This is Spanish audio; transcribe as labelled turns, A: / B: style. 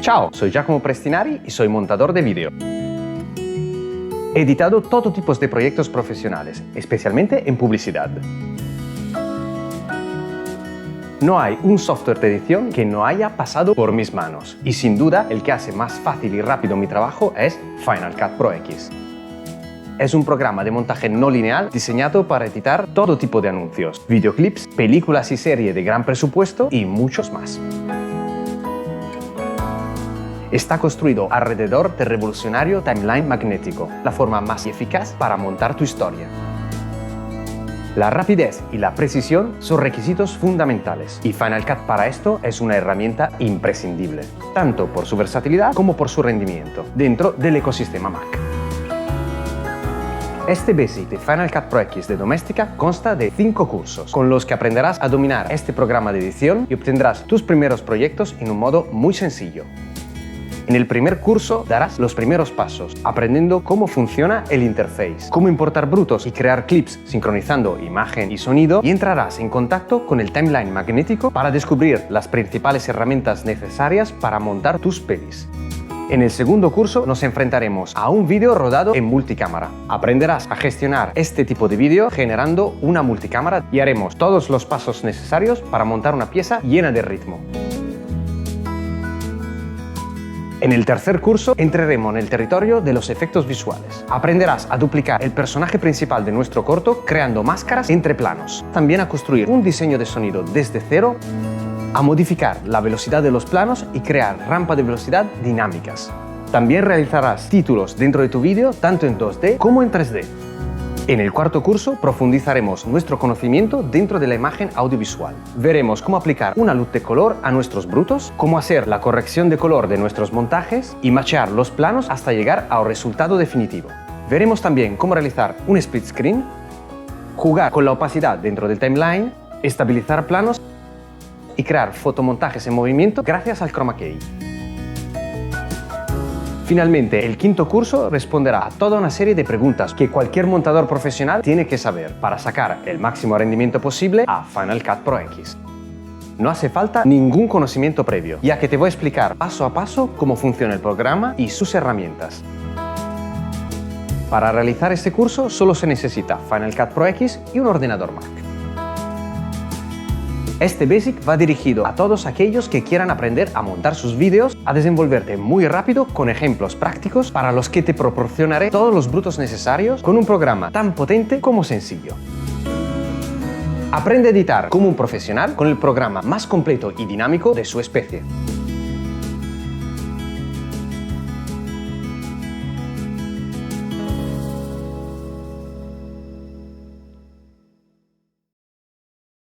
A: Ciao, soy Giacomo Prestinari y soy montador de vídeo. He editado todo tipo de proyectos profesionales, especialmente en publicidad. No hay un software de edición que no haya pasado por mis manos, y sin duda el que hace más fácil y rápido mi trabajo es Final Cut Pro X. Es un programa de montaje no lineal diseñado para editar todo tipo de anuncios, videoclips, películas y series de gran presupuesto y muchos más. Está construido alrededor del revolucionario timeline magnético, la forma más eficaz para montar tu historia. La rapidez y la precisión son requisitos fundamentales y Final Cut para esto es una herramienta imprescindible, tanto por su versatilidad como por su rendimiento, dentro del ecosistema Mac. Este Basic de Final Cut Pro X de Doméstica consta de 5 cursos, con los que aprenderás a dominar este programa de edición y obtendrás tus primeros proyectos en un modo muy sencillo. En el primer curso darás los primeros pasos, aprendiendo cómo funciona el interface, cómo importar brutos y crear clips sincronizando imagen y sonido, y entrarás en contacto con el timeline magnético para descubrir las principales herramientas necesarias para montar tus pelis. En el segundo curso nos enfrentaremos a un vídeo rodado en multicámara. Aprenderás a gestionar este tipo de vídeo generando una multicámara y haremos todos los pasos necesarios para montar una pieza llena de ritmo. En el tercer curso entraremos en el territorio de los efectos visuales. Aprenderás a duplicar el personaje principal de nuestro corto creando máscaras entre planos. También a construir un diseño de sonido desde cero, a modificar la velocidad de los planos y crear rampas de velocidad dinámicas. También realizarás títulos dentro de tu vídeo tanto en 2D como en 3D. En el cuarto curso profundizaremos nuestro conocimiento dentro de la imagen audiovisual. Veremos cómo aplicar una luz de color a nuestros brutos, cómo hacer la corrección de color de nuestros montajes y machear los planos hasta llegar al resultado definitivo. Veremos también cómo realizar un split screen, jugar con la opacidad dentro del timeline, estabilizar planos y crear fotomontajes en movimiento gracias al Chroma Key. Finalmente, el quinto curso responderá a toda una serie de preguntas que cualquier montador profesional tiene que saber para sacar el máximo rendimiento posible a Final Cut Pro X. No hace falta ningún conocimiento previo, ya que te voy a explicar paso a paso cómo funciona el programa y sus herramientas. Para realizar este curso solo se necesita Final Cut Pro X y un ordenador Mac. Este Basic va dirigido a todos aquellos que quieran aprender a montar sus vídeos, a desenvolverte muy rápido con ejemplos prácticos para los que te proporcionaré todos los brutos necesarios con un programa tan potente como sencillo. Aprende a editar como un profesional con el programa más completo y dinámico de su especie.